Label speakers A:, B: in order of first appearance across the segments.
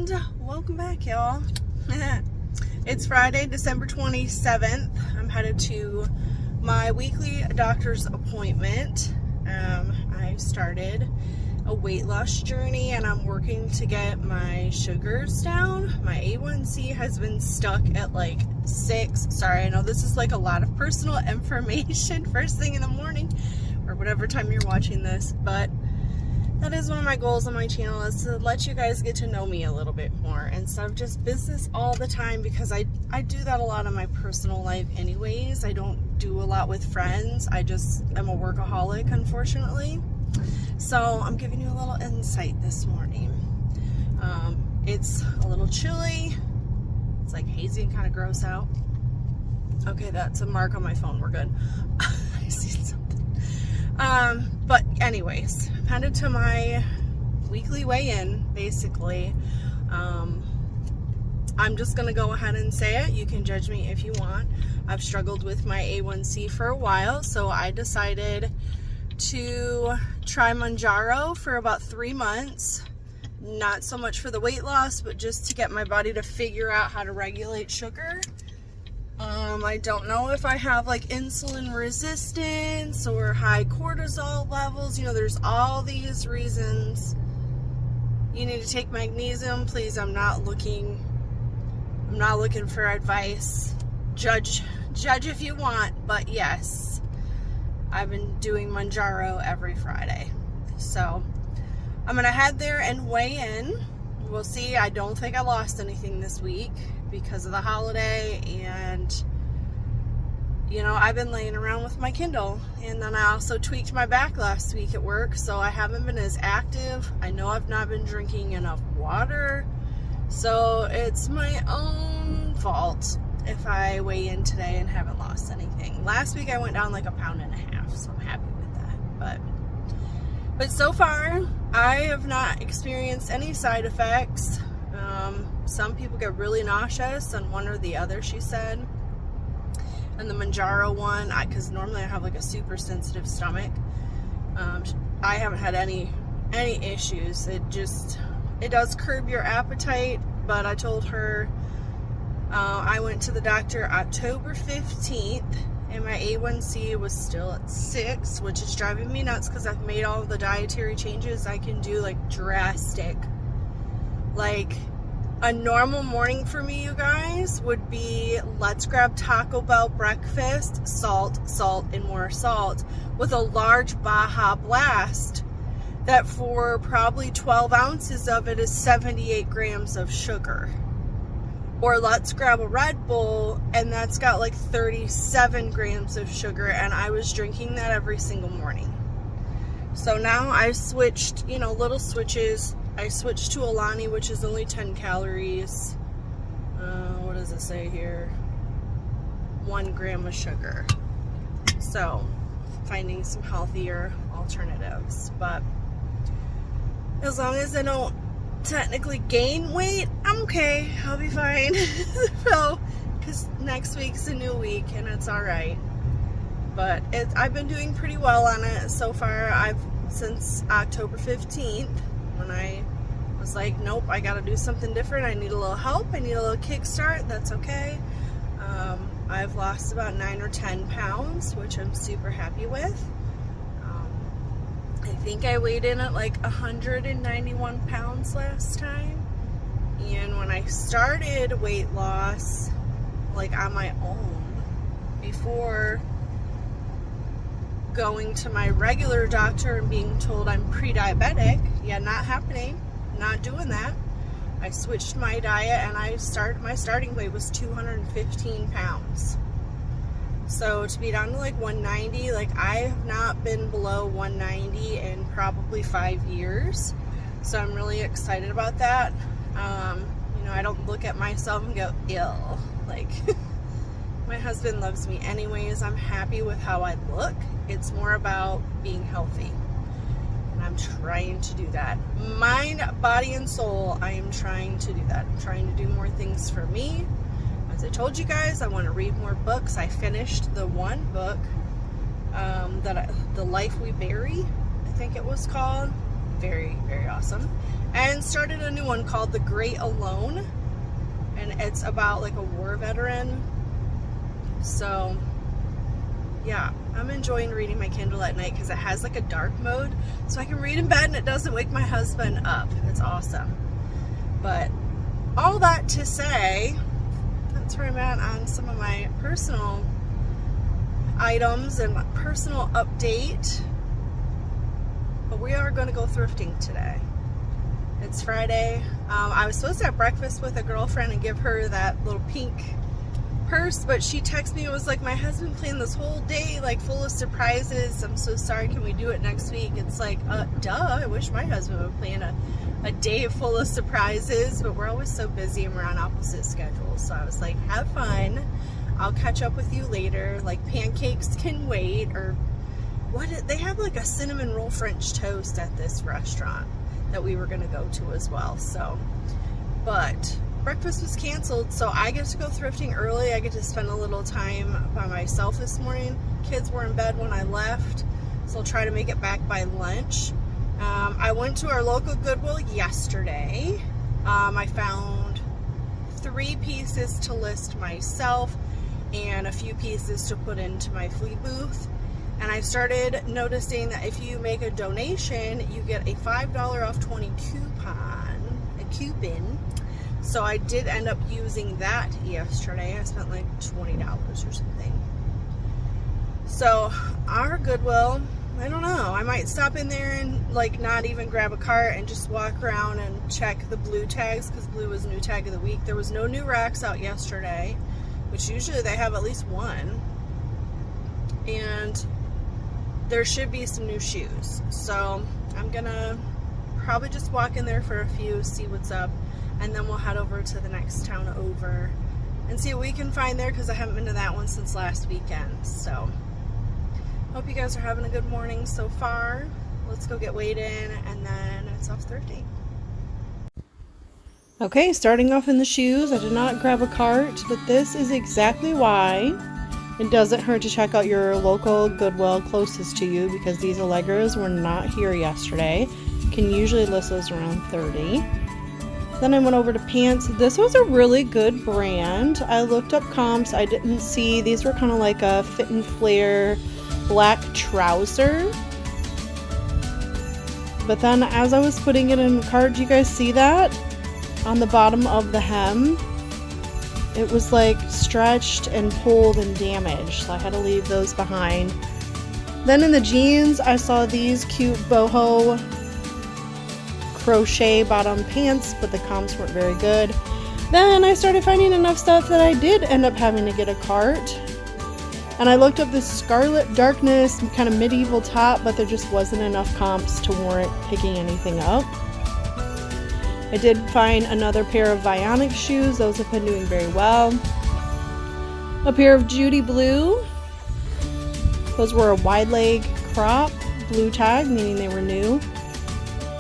A: And welcome back, y'all. It's Friday, December 27th. I'm headed to my weekly doctor's appointment. I started a weight loss journey and I'm working to get my sugars down. My A1C has been stuck at like 6. Sorry, I know this is like a lot of personal information first thing in the morning or whatever time you're watching this, but that is one of my goals on my channel, is to let you guys get to know me a little bit more instead of just business all the time, because I do that a lot in my personal life anyways. I don't do a lot with friends. I just am a workaholic, unfortunately. So I'm giving you a little insight this morning. It's a little chilly. It's like hazy and kind of gross out. Okay, that's a mark on my phone. We're good. I see something. But anyways, I'm headed to my weekly weigh-in, basically. I'm just going to go ahead and say it. You can judge me if you want. I've struggled with my A1C for a while, so I decided to try Mounjaro for about 3 months. Not so much for the weight loss, but just to get my body to figure out how to regulate sugar. I don't know if I have like insulin resistance or high cortisol levels. You know, there's all these reasons you need to take magnesium. Please, I'm not looking for advice. Judge if you want, but yes, I've been doing Mounjaro every Friday. So I'm gonna head there and weigh in. We'll see. I don't think I lost anything this week because of the holiday, and you know, I've been laying around with my Kindle, and then I also tweaked my back last week at work, so I haven't been as active. I know I've not been drinking enough water, so it's my own fault if I weigh in today and haven't lost anything. Last week I went down like 1.5 pounds, so I'm happy with that. But so far I have not experienced any side effects. Some people get really nauseous on one or the other, she said. And the Mounjaro one, because normally I have like a super sensitive stomach, I haven't had any issues. It does curb your appetite, but I told her I went to the doctor October 15th and my A1C was still at 6, which is driving me nuts because I've made all of the dietary changes I can do, like drastic. Like, a normal morning for me, you guys, would be let's grab Taco Bell breakfast, salt, and more salt, with a large Baja Blast that for probably 12 ounces of it is 78 grams of sugar. Or let's grab a Red Bull and that's got like 37 grams of sugar, and I was drinking that every single morning. So now I've switched, you know, little switches. I switched to Alani, which is only 10 calories. What does it say here? 1 gram of sugar. So, finding some healthier alternatives. But as long as I don't technically gain weight, I'm okay. I'll be fine. So, because next week's a new week and it's alright. But I've been doing pretty well on it so far. Since October 15th. When I was like, nope, I gotta do something different. I need a little help. I need a little kickstart. That's okay. I've lost about 9 or 10 pounds, which I'm super happy with. I think I weighed in at like 191 pounds last time. And when I started weight loss, like on my own, before going to my regular doctor and being told I'm pre-diabetic, yeah, not happening, not doing that. I switched my diet and my starting weight was 215 pounds. So to be down to like 190, like I have not been below 190 in probably 5 years. So I'm really excited about that. You know, I don't look at myself and go, ill. Like, my husband loves me anyways. I'm happy with how I look. It's more about being healthy. And I'm trying to do that. Mind, body, and soul, I am trying to do that. I'm trying to do more things for me. As I told you guys, I want to read more books. I finished the one book, The Life We Bury, I think it was called. very, very awesome. And started a new one called The Great Alone, and it's about like a war veteran. So yeah, I'm enjoying reading my Kindle at night because it has like a dark mode, so I can read in bed and it doesn't wake my husband up. It's awesome. But all that to say, that's where I'm at on some of my personal items and my personal update. But we are going to go thrifting today. It's Friday. I was supposed to have breakfast with a girlfriend and give her that little pink purse, but she texted me and was like, my husband planned this whole day like full of surprises. I'm so sorry, can we do it next week? It's like, duh, I wish my husband would plan a day full of surprises, but we're always so busy and we're on opposite schedules. So I was like, have fun, I'll catch up with you later. Like, pancakes can wait. Or what, they have like a cinnamon roll French toast at this restaurant that we were going to go to as well. So, but breakfast was canceled, so I get to go thrifting early. I get to spend a little time by myself this morning. Kids were in bed when I left, so I'll try to make it back by lunch. I went to our local Goodwill yesterday. I found 3 pieces to list myself and a few pieces to put into my flea booth. And I started noticing that if you make a donation, you get a $5 off 20 coupon. So I did end up using that yesterday. I spent like $20 or something. So our Goodwill, I don't know, I might stop in there and like not even grab a cart and just walk around and check the blue tags, because blue was new tag of the week. There was no new racks out yesterday, which usually they have at least one. And there should be some new shoes. So I'm gonna probably just walk in there for a few, see what's up, and then we'll head over to the next town over and see what we can find there, because I haven't been to that one since last weekend. So hope you guys are having a good morning so far. Let's go get weighed in and then it's off thrifting. Okay, starting off in the shoes. I did not grab a cart, but this is exactly why it doesn't hurt to check out your local Goodwill closest to you, because these Allegras were not here yesterday. You can usually list those around 30. Then I went over to pants. This was a really good brand. I looked up comps. I didn't see, these were kind of like a fit and flare black trouser. But then as I was putting it in the cart, do you guys see that? On the bottom of the hem, it was like stretched and pulled and damaged, so I had to leave those behind. Then in the jeans, I saw these cute boho crochet bottom pants, but the comps weren't very good. Then I started finding enough stuff that I did end up having to get a cart. And I looked up this Scarlet Darkness kind of medieval top, but there just wasn't enough comps to warrant picking anything up. I did find another pair of Vionic shoes. Those have been doing very well. A pair of Judy Blue. Those were a wide leg crop, blue tag, meaning they were new.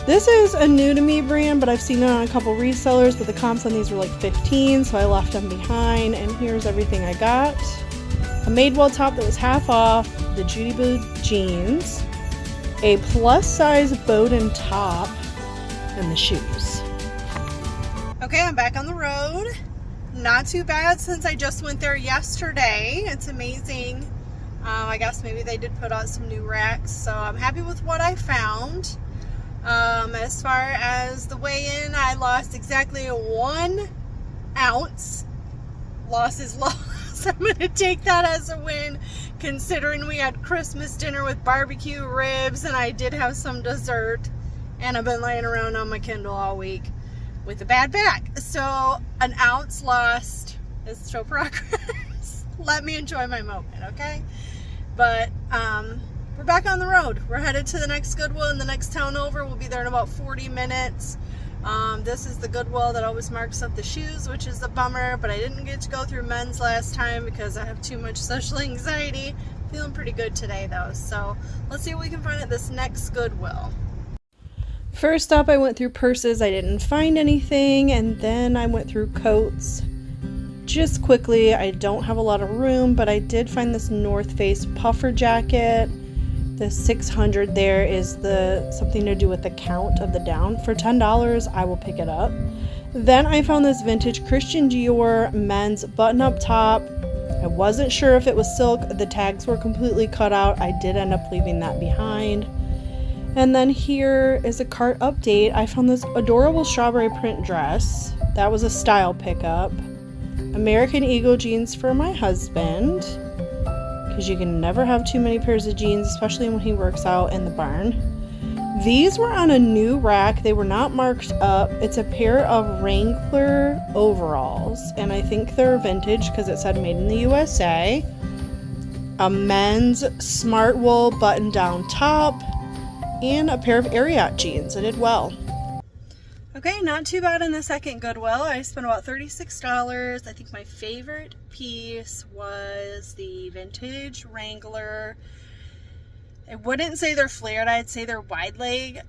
A: This is a new to me brand, but I've seen it on a couple resellers, but the comps on these were like 15, so I left them behind, and here's everything I got. A Madewell top that was half off, the Judy Blue jeans, a plus size Bowden top, and the shoes. Okay, I'm back on the road. Not too bad since I just went there yesterday. It's amazing. I guess maybe they did put out some new racks, so I'm happy with what I found. As far as the weigh-in, I lost exactly 1 ounce. Loss is loss. I'm going to take that as a win, considering we had Christmas dinner with barbecue ribs, and I did have some dessert, and I've been laying around on my Kindle all week with a bad back. So 1 ounce lost is still progress. Let me enjoy my moment, okay? But we're back on the road. We're headed to the next Goodwill in the next town over. We'll be there in about 40 minutes. This is the Goodwill that always marks up the shoes, which is a bummer, but I didn't get to go through men's last time because I have too much social anxiety. Feeling pretty good today though, so let's see what we can find at this next Goodwill. First up, I went through purses. I didn't find anything, and then I went through coats. Just quickly, I don't have a lot of room, but I did find this North Face puffer jacket. The 600 there is the something to do with the count of the down. For $10, I will pick it up. Then I found this vintage Christian Dior men's button-up top. I wasn't sure if it was silk. The tags were completely cut out. I did end up leaving that behind. And then here is a cart update. I found this adorable strawberry print dress. That was a style pickup. American Eagle jeans for my husband, because you can never have too many pairs of jeans, especially when he works out in the barn. These were on a new rack. They were not marked up. It's a pair of Wrangler overalls, and I think they're vintage because it said made in the USA. A men's smart wool button-down top, and a pair of Ariat jeans. I did well. Okay, not too bad in the second Goodwill. I spent about $36. I think my favorite piece was the vintage Wrangler. I wouldn't say they're flared, I'd say they're wide leg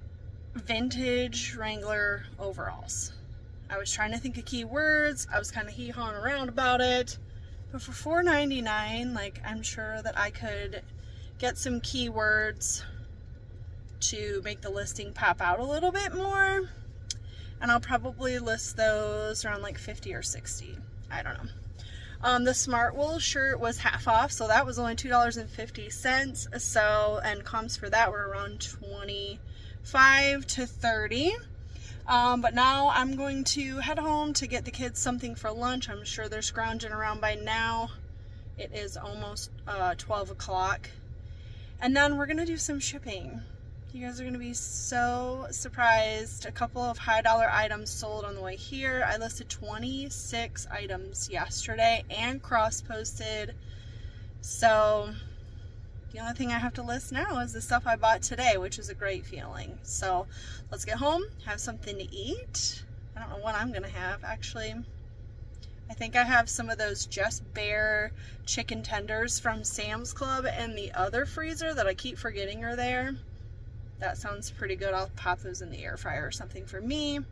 A: vintage Wrangler overalls. I was trying to think of keywords. I was kind of hee-hawing around about it. But for $4.99, like, I'm sure that I could get some keywords to make the listing pop out a little bit more. And I'll probably list those around like 50 or 60. I don't know. The smart wool shirt was half off, so that was only $2.50. So, and comps for that were around 25 to 30. But now I'm going to head home to get the kids something for lunch. I'm sure they're scrounging around by now. It is almost 12 o'clock. And then we're gonna do some shipping. You guys are going to be so surprised. A couple of high dollar items sold on the way here. I listed 26 items yesterday and cross posted. So the only thing I have to list now is the stuff I bought today, which is a great feeling. So let's get home, have something to eat. I don't know what I'm going to have actually. I think I have some of those Just Bare chicken tenders from Sam's Club in the other freezer that I keep forgetting are there. That sounds pretty good. I'll pop those in the air fryer or something for me. And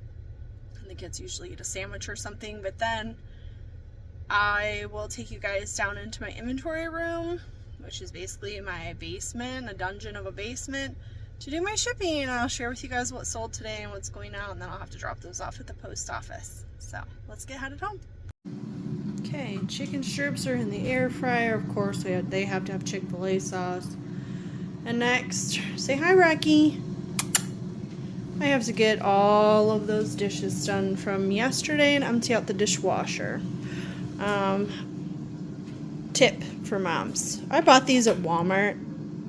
A: the kids usually eat a sandwich or something. But then I will take you guys down into my inventory room, which is basically my basement, a dungeon of a basement, to do my shipping. And I'll share with you guys what sold today and what's going out. And then I'll have to drop those off at the post office. So let's get headed home. Okay, chicken strips are in the air fryer. Of course, they have to have Chick-fil-A sauce. And next, say hi, Rocky. I have to get all of those dishes done from yesterday and empty out the dishwasher. Tip for moms. I bought these at Walmart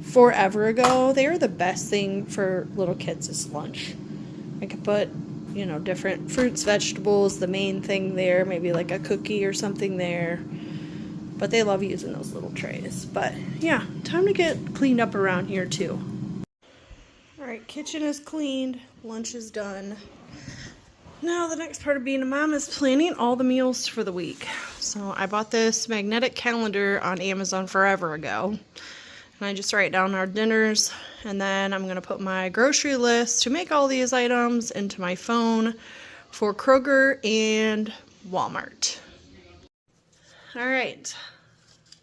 A: forever ago. They are the best thing for little kids as lunch. I could put, you know, different fruits, vegetables, the main thing there, maybe like a cookie or something there. But they love using those little trays. But yeah, time to get cleaned up around here too. Alright, kitchen is cleaned, lunch is done. Now the next part of being a mom is planning all the meals for the week. So I bought this magnetic calendar on Amazon forever ago. And I just write down our dinners, and then I'm going to put my grocery list to make all these items into my phone for Kroger and Walmart. Alright,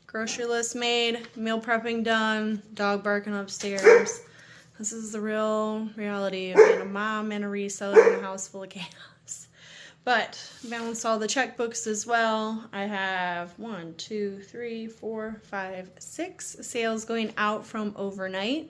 A: grocery list made, meal prepping done, dog barking upstairs. This is the real reality of being a mom and a reseller in a house full of chaos. But balanced all the checkbooks as well. I have 1, 2, 3, 4, 5, 6 sales going out from overnight.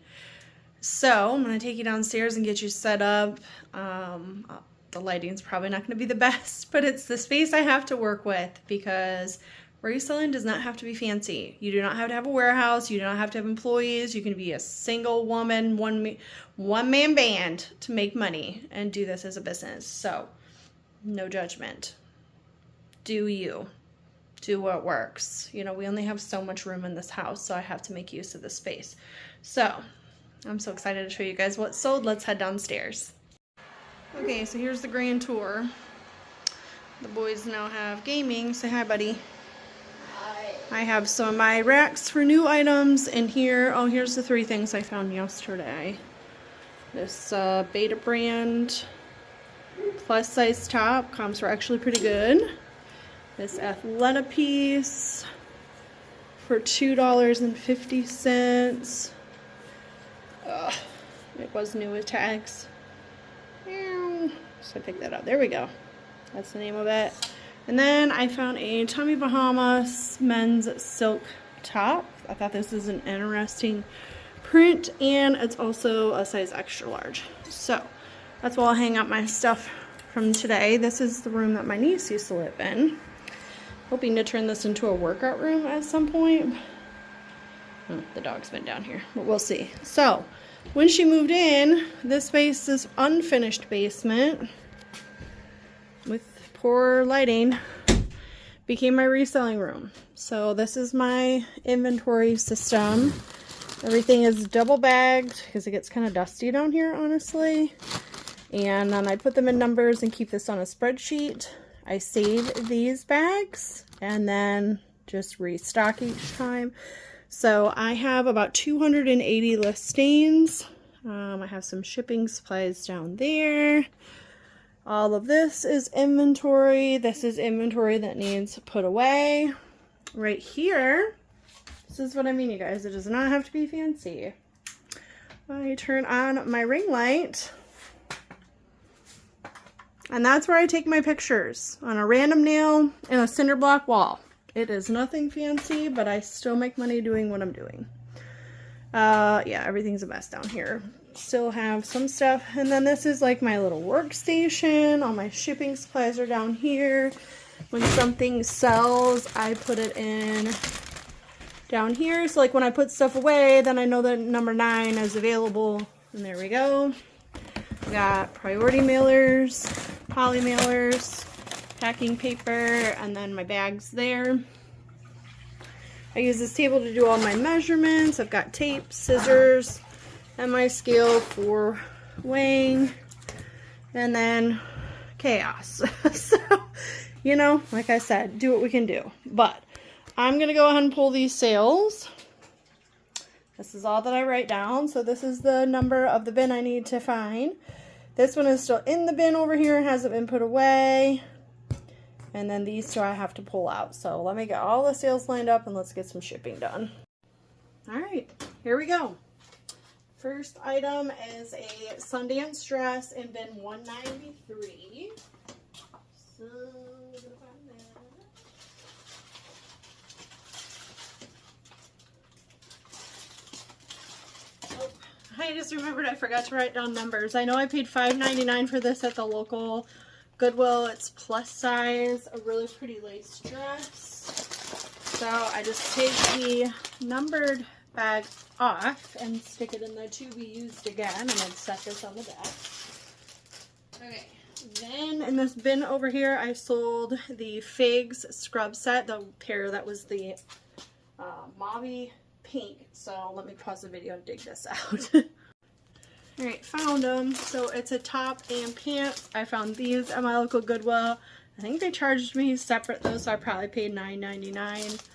A: So I'm going to take you downstairs and get you set up. The lighting's probably not going to be the best, but it's the space I have to work with because reselling does not have to be fancy. You do not have to have a warehouse. You do not have to have employees. You can be a single woman, one-man band to make money and do this as a business. So no judgment. Do you. Do what works. You know, we only have so much room in this house, so I have to make use of the space. So I'm so excited to show you guys what sold. Let's head downstairs. Okay, so here's the grand tour. The boys now have gaming. Say hi, buddy. I have some of my racks for new items in here. Oh, here's the 3 things I found yesterday. This Beta brand plus size top. Comps were actually pretty good. This Athleta piece for $2.50. Ugh, it was new with tags. So I picked that up. There we go. That's the name of it. And then I found a Tommy Bahama men's silk top. I thought this is an interesting print, and it's also a size extra large. So that's where I'll hang up my stuff from today. This is the room that my niece used to live in. Hoping to turn this into a workout room at some point. Oh, the dog's been down here, but we'll see. So when she moved in, this space, this unfinished basement with poor lighting, became my reselling room. So this is my inventory system. Everything is double bagged because it gets kind of dusty down here, honestly. And then I put them in numbers and keep this on a spreadsheet. I save these bags and then just restock each time. So I have about 280 listings. I have some shipping supplies down there. All of this is inventory. This is inventory that needs put away. Right here, this is what I mean, you guys. It does not have to be fancy. I turn on my ring light. And that's where I take my pictures, on a random nail and a cinder block wall. It is nothing fancy, but I still make money doing what I'm doing. Yeah, everything's a mess down here. Still have some stuff. And then this is like my little workstation. All my shipping supplies are down here. When something sells, I put it in down here. So like when I put stuff away, then I know that number 9 is available. And there we go. We got priority mailers, poly mailers, packing paper, and then my bags there. I use this table to do all my measurements. I've got tape, scissors, and my scale for weighing, and then chaos. So, you know, like I said, do what we can do. But I'm going to go ahead and pull these sales. This is all that I write down. So this is the number of the bin I need to find. This one is still in the bin over here. Hasn't been put away. And then these two I have to pull out. So let me get all the sales lined up and let's get some shipping done. All right, here we go. First item is a Sundance dress in bin 193. So I just remembered I forgot to write down numbers. I know I paid $5.99 for this at the local Goodwill. It's plus size, a really pretty lace dress. So I just take the numbered bag off and stick it in there to be used again, and then set this on the back. Okay, then in this bin over here, I sold the Figs scrub set, the pair that was the mauve pink. So let me pause the video and dig this out. Alright, found them. So it's a top and pants. I found these at my local Goodwill. I think they charged me separate though, so I probably paid $9.99.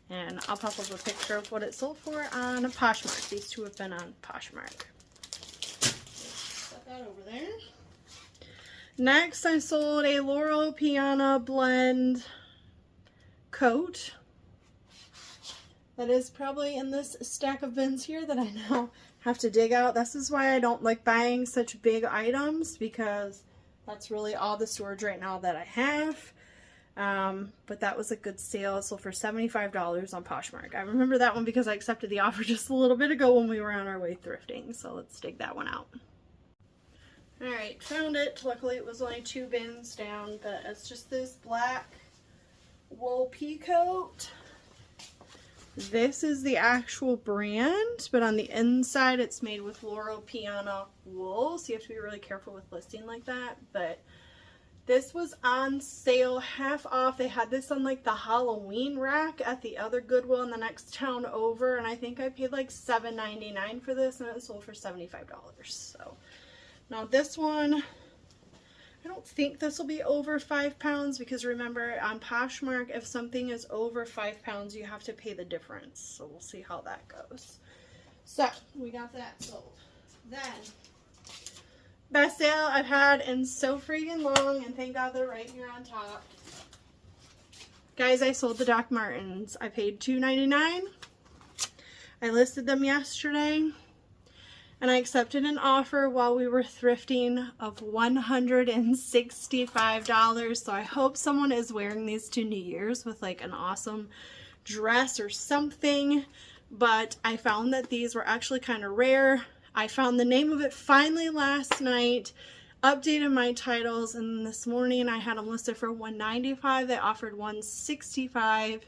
A: And I'll pop up a picture of what it sold for on Poshmark. These two have been on Poshmark. Set that over there. Next, I sold a Laurel Piana blend coat. That is probably in this stack of bins here that I now have to dig out. This is why I don't like buying such big items, because that's really all the storage right now that I have. But that was a good sale. It sold for $75 on Poshmark. I remember that one because I accepted the offer just a little bit ago when we were on our way thrifting. So let's dig that one out. Alright, found it. Luckily it was only 2 bins down, but it's just this black wool pea coat. This is the actual brand, but on the inside it's made with Laurel Piana wool, so you have to be really careful with listing like that. But this was on sale, half off. They had this on like the Halloween rack at the other Goodwill in the next town over, and I think I paid like $7.99 for this, and it sold for $75. So now this one, I don't think this will be over 5 pounds, because remember on Poshmark, if something is over 5 pounds, you have to pay the difference. So we'll see how that goes. So we got that sold. Then, best sale I've had in so freaking long, and thank God they're right here on top. Guys, I sold the Doc Martens. I paid $2.99. I listed them yesterday. and I accepted an offer while we were thrifting of $165. So I hope someone is wearing these to New Year's with like an awesome dress or something. But I found that these were actually kind of rare. I found the name of it finally last night, updated my titles, and this morning I had them listed for $195. They offered $165,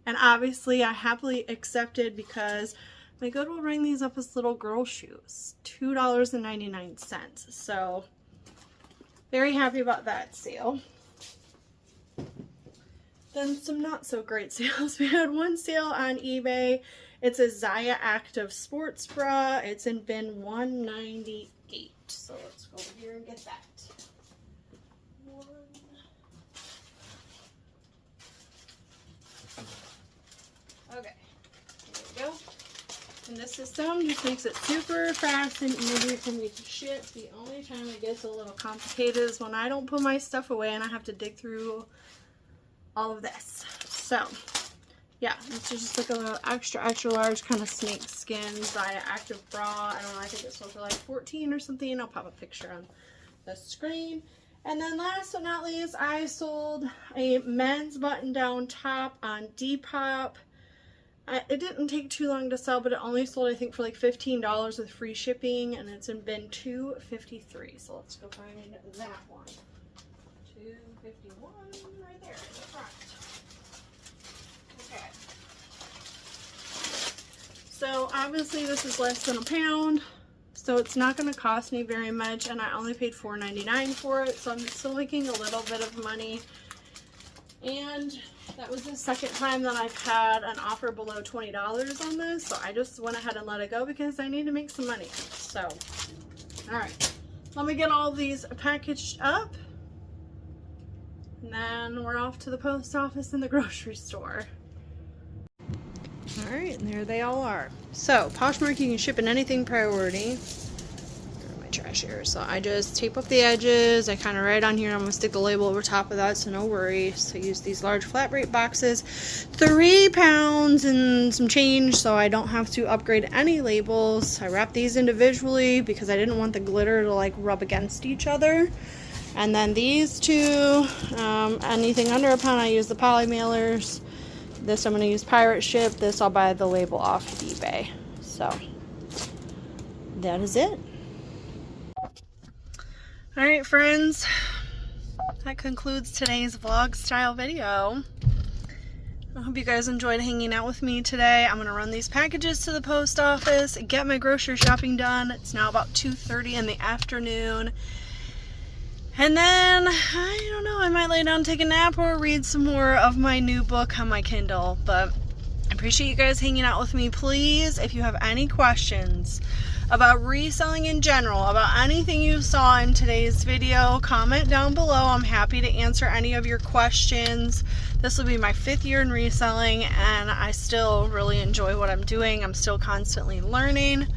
A: and obviously I happily accepted because my Goodwill rang these up as little girl shoes, $2.99. So very happy about that sale. Then some not so great sales. We had one sale on eBay. It's a Zaya Active sports bra. It's in bin 198. So let's go over here and get that. Okay, here we go. And this system just makes it super fast and easy for me to ship. The only time it gets a little complicated is when I don't put my stuff away and I have to dig through all of this. So yeah, this is just like a little extra large kind of snake skin Zaya Active bra. I don't know, I think it sold for like $14 or something. I'll pop a picture on the screen. And then last but not least, I sold a men's button down top on Depop. It didn't take too long to sell, but it only sold I think for like $15 with free shipping, and it's in bin 253. So let's go find that one. 251 right there in the front. Okay. So obviously this is less than a pound, so it's not going to cost me very much, and I only paid $4.99 for it, so I'm still making a little bit of money. And that was the second time that I've had an offer below $20 on this, so I just went ahead and let it go because I need to make some money. So, alright, let me get all these packaged up, and then we're off to the post office and the grocery store. Alright, and there they all are. So, Poshmark, you can ship in anything priority. Trash here. So I just tape up the edges. I kind of write on here. I'm going to stick the label over top of that, so no worries. So I use these large flat rate boxes, 3 pounds and some change, so I don't have to upgrade any labels. I wrap these individually because I didn't want the glitter to like rub against each other. And then these two, anything under a pound, I use the poly mailers. This I'm going to use pirate ship. This I'll buy the label off of eBay. So that is it. Alright friends, that concludes today's vlog style video. I hope you guys enjoyed hanging out with me today. I'm going to run these packages to the post office, get my grocery shopping done. It's now about 2:30 in the afternoon. And then, I don't know, I might lay down and take a nap or read some more of my new book on my Kindle. But I appreciate you guys hanging out with me. Please, if you have any questions about reselling in general, about anything you saw in today's video, comment down below. I'm happy to answer any of your questions. This will be my 5th year in reselling, and I still really enjoy what I'm doing. I'm still constantly learning,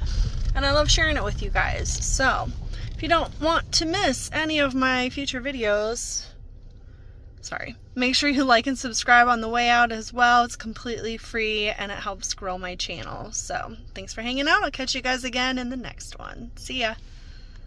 A: and I love sharing it with you guys. So if you don't want to miss any of my future videos, make sure you like and subscribe on the way out as well. It's completely free and it helps grow my channel. So thanks for hanging out. I'll catch you guys again in the next one. See ya.